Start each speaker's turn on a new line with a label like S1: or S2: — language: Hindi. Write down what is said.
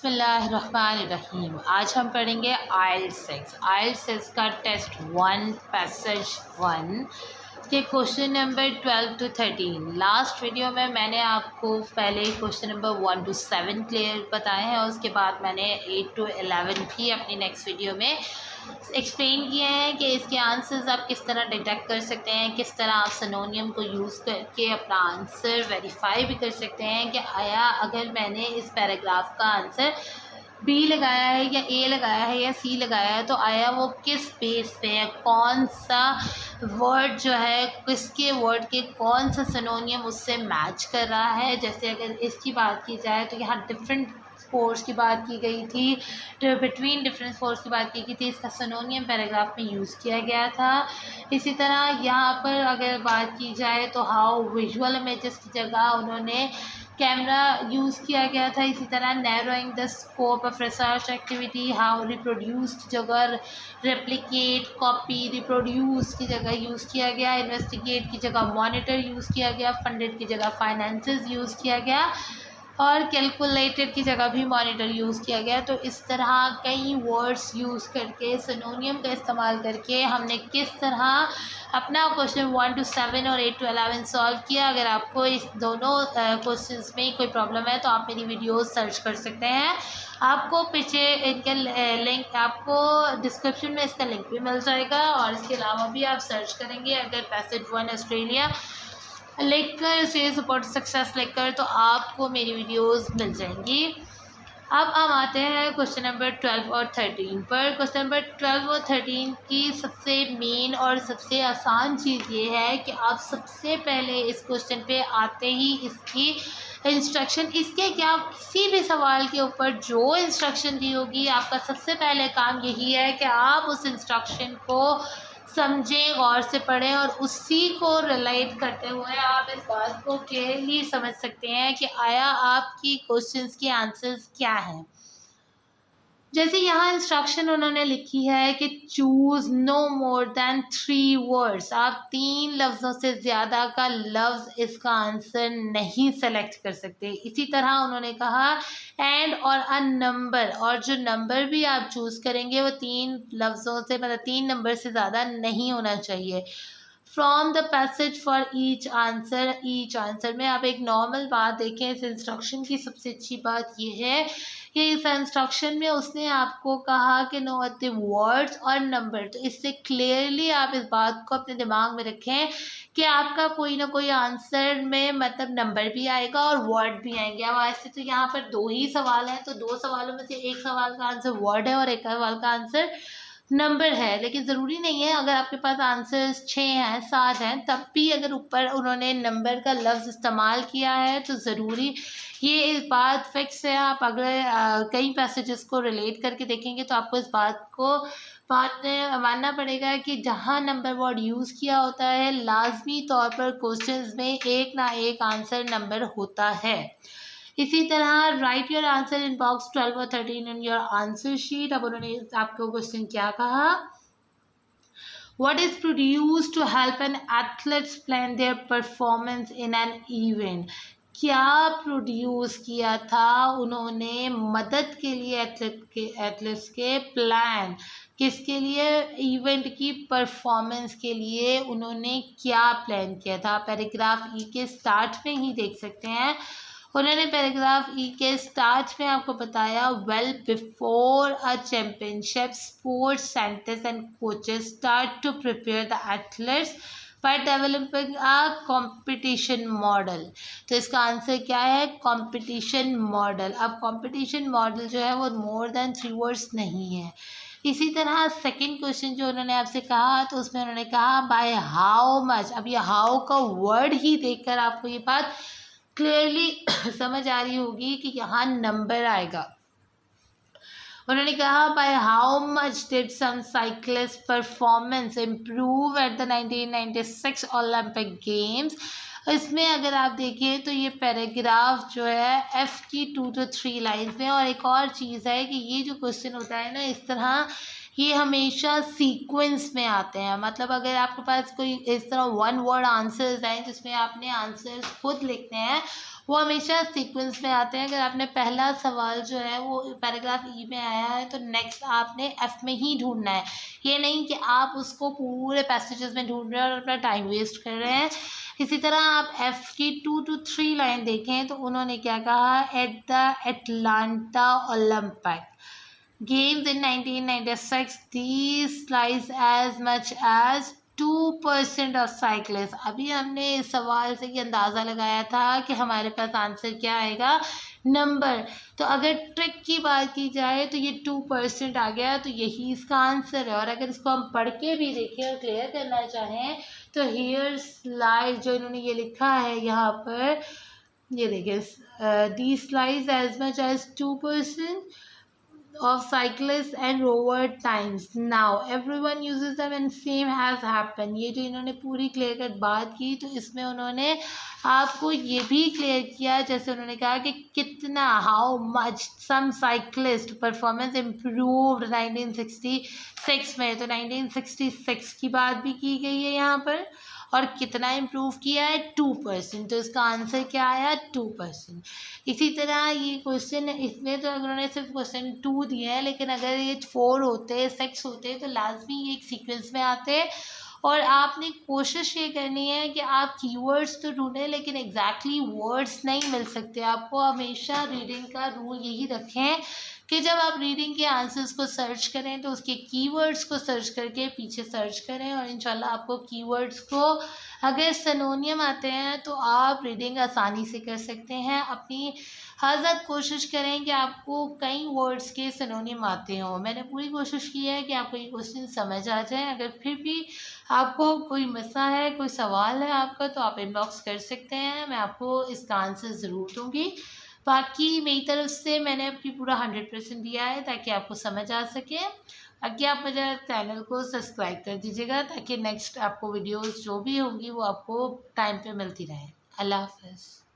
S1: बिस्मिल्लाहिर्रहमानिर्रहीम। आज हम पढ़ेंगे IELTS का टेस्ट 1 पैसेज 1 के question number 12 to 13। Last video में मैंने आपको पहले क्वेश्चन नंबर 1 to 7 क्लियर बताए हैं और उसके बाद मैंने 8 to 11 भी अपनी नेक्स्ट वीडियो में एक्सप्लेन किए हैं कि इसके आंसर्स आप किस तरह डिटेक्ट कर सकते हैं, किस तरह आप सिनोनियम को यूज़ करके अपना आंसर वेरीफाई भी कर सकते हैं कि आया अगर मैंने इस पैराग्राफ का आंसर बी लगाया है या ए लगाया है या सी लगाया है तो आया वो किस बेस पे है, कौन सा वर्ड जो है किसके वर्ड के कौन सा सिनोनियम उससे मैच कर रहा है। जैसे अगर इसकी बात की जाए तो यहाँ डिफरेंट फोर्स की बात की गई थी, बिटवीन डिफरेंट फोर्स की बात की गई थी, इसका सिनोनियम पैराग्राफ में यूज़ किया गया था। इसी तरह यहाँ पर अगर बात की जाए तो हाउ विजुअल इमेजेस की जगह उन्होंने कैमरा यूज़ किया गया था। इसी तरह narrowing the scope of research activity, how reproduce की जगह रेप्लिकेट, कॉपी, रिप्रोड्यूस की जगह यूज़ किया गया, इन्वेस्टिगेट की जगह मॉनिटर यूज़ किया गया, फंडेड की जगह फाइनेंसेस यूज़ किया गया और कैलकुलेटेड की जगह भी मॉनिटर यूज़ किया गया। तो इस तरह कई वर्ड्स यूज़ करके सिनोनियम का इस्तेमाल करके हमने किस तरह अपना क्वेश्चन 1 to 7 और 8 to 11 सॉल्व किया। अगर आपको इस दोनों क्वेश्चंस में कोई प्रॉब्लम है तो आप मेरी वीडियो सर्च कर सकते हैं। आपको पीछे इनका लिंक आपको डिस्क्रिप्शन में इसका लिंक भी मिल जाएगा और इसके अलावा भी आप सर्च करेंगे अगर पैसेज 1 ऑस्ट्रेलिया लिखकर स्टेज सपोर्ट सक्सेस लिखकर तो आपको मेरी वीडियोस मिल जाएंगी। अब हम आते हैं क्वेश्चन नंबर 12 और 13 पर। क्वेश्चन नंबर 12 और 13 की सबसे मेन और सबसे आसान चीज़ ये है कि आप सबसे पहले इस क्वेश्चन पे आते ही इसकी इंस्ट्रक्शन, इसके क्या किसी भी सवाल के ऊपर जो इंस्ट्रक्शन दी होगी आपका सबसे पहले काम यही है कि आप उस इंस्ट्रक्शन को समझें, गौर से पढ़ें और उसी को रिलेट करते हुए आप इस बात को क्लियरली समझ सकते हैं कि आया आपकी क्वेश्चंस के आंसर्स क्या हैं। जैसे यहाँ इंस्ट्रक्शन उन्होंने लिखी है कि choose no more than 3 words, आप 3 लफ्ज़ों से ज़्यादा का लफ्ज़ इसका आंसर नहीं सेलेक्ट कर सकते। इसी तरह उन्होंने कहा एंड और अ नंबर, और जो नंबर भी आप चूज़ करेंगे वो 3 लफ्ज़ों से मतलब 3 नंबर से ज़्यादा नहीं होना चाहिए। From the passage for each answer में आप एक नॉर्मल बात देखें, इस इंस्ट्रक्शन की सबसे अच्छी बात यह है कि इस इंस्ट्रक्शन में उसने आपको कहा कि नो द वर्ड्स और नंबर। तो इससे क्लियरली आप इस बात को अपने दिमाग में रखें कि आपका कोई ना कोई आंसर में मतलब नंबर भी आएगा और वर्ड भी आएंगे। अब ऐसे तो यहाँ पर 2 ही सवाल हैं तो 2 सवालों में से एक सवाल का आंसर वर्ड है और एक सवाल का आंसर नंबर है, लेकिन ज़रूरी नहीं है। अगर आपके पास आंसर्स 6 हैं 7 हैं तब भी अगर ऊपर उन्होंने नंबर का लफ्ज़ इस्तेमाल किया है तो ज़रूरी ये इस बात फिक्स है। आप अगर कई पैसेजेस को रिलेट करके देखेंगे तो आपको इस बात मानना पड़ेगा कि जहाँ नंबर वर्ड यूज़ किया होता है लाजमी तौर पर क्वेश्चंस में एक ना एक आंसर नंबर होता है। इसी तरह right your answer in box 12 और 13 इन योर आंसर शीट। अब उन्होंने आपको क्वेश्चन क्या कहा, What is produced to help an athletes plan their performance in an event? क्या प्रोड्यूस किया था उन्होंने मदद के लिए एथलीट्स के प्लान, किसके लिए, इवेंट की परफॉर्मेंस के लिए उन्होंने क्या प्लान किया था। पैराग्राफ ई के स्टार्ट में ही देख सकते हैं उन्होंने पैराग्राफ ई के स्टार्ट में आपको बताया well before a championship sports scientist and coaches start to prepare the athletes by developing a competition model. तो इसका आंसर क्या है, कंपटीशन मॉडल। अब कंपटीशन मॉडल जो है वो मोर देन 3 वर्ड्स नहीं है। इसी तरह सेकंड क्वेश्चन जो उन्होंने आपसे कहा तो उसमें उन्होंने कहा बाय हाउ मच। अब ये हाउ का वर्ड ही देखकर आपको ये बात क्लियरली समझ आ रही होगी कि यहाँ नंबर आएगा। उन्होंने कहा by how much did some cyclist performance improve at the 1996 Olympic games. इसमें अगर आप देखें तो ये पैराग्राफ जो है एफ की 2 to 3 लाइन्स में। और एक और चीज़ है कि ये जो क्वेश्चन होता है ना इस तरह ये हमेशा सीक्वेंस में आते हैं। मतलब अगर आपके पास कोई इस तरह वन वर्ड आंसर्स हैं जिसमें आपने आंसर्स खुद लिखने हैं, वो हमेशा सीक्वेंस में आते हैं। अगर आपने पहला सवाल जो है वो पैराग्राफ ई में आया है तो नेक्स्ट आपने एफ में ही ढूंढना है। ये नहीं कि आप उसको पूरे पैसेजेस में ढूंढ रहे हैं और अपना टाइम वेस्ट कर रहे हैं। इसी तरह आप एफ की 2 to 3 लाइन देखें तो उन्होंने क्या कहा, at the Atlanta Olympic Games in 1996, these lies as much as 2% of cyclists। अभी हमने इस सवाल से ये अंदाज़ा लगाया था कि हमारे पास आंसर क्या आएगा, नंबर। तो अगर ट्रिक की बात की जाए तो ये 2% आ गया, तो यही इसका आंसर है। और अगर इसको हम पढ़ के भी देखें और क्लियर करना चाहें तो हियर्स लाइज, जो इन्होंने ये लिखा है यहाँ पर, ये देखिए, these lies as much as 2% of cyclists and rover times now everyone uses them and same has happened। ये जो इन्होंने पूरी क्लियर कट बात की तो इसमें उन्होंने आपको ये भी क्लियर किया, जैसे उन्होंने कहा कि कितना, how much some cyclist performance improved 1966 में। तो 1966 की बात भी की गई है यहाँ पर, और कितना इम्प्रूव किया है, 2%। तो इसका आंसर क्या आया, 2%। इसी तरह ये क्वेश्चन, इसमें तो उन्होंने सिर्फ क्वेश्चन 2 दिया है, लेकिन अगर ये 4 होते, 6 होते तो लाजमी ये एक सीक्वेंस में आते। और आपने कोशिश ये करनी है कि आप कीवर्ड्स तो ढूंढें लेकिन एग्जैक्टली वर्ड्स नहीं मिल सकते। आपको हमेशा रीडिंग का रूल यही रखें कि जब आप रीडिंग के आंसर्स को सर्च करें तो उसके कीवर्ड्स को सर्च करके पीछे सर्च करें, और इंशाल्लाह आपको कीवर्ड्स को अगर सिनोनियम आते हैं तो आप रीडिंग आसानी से कर सकते हैं। अपनी हर ज़्यादा कोशिश करें कि आपको कई वर्ड्स के सिनोनियम आते हों। मैंने पूरी कोशिश की है कि आपको ये क्वेश्चन समझ आ जाए। अगर फिर भी आपको कोई मसला है, कोई सवाल है आपका, तो आप इनबॉक्स कर सकते हैं, मैं आपको इसका आंसर ज़रूर दूँगी। बाकी मेरी तरफ से मैंने अपनी पूरा 100% दिया है ताकि आपको समझ आ सके। बाकी आप मेरे चैनल को सब्सक्राइब कर दीजिएगा ताकि नेक्स्ट आपको वीडियोस जो भी होंगी वो आपको टाइम पे मिलती रहें। अल्लाह हाफ़िज़।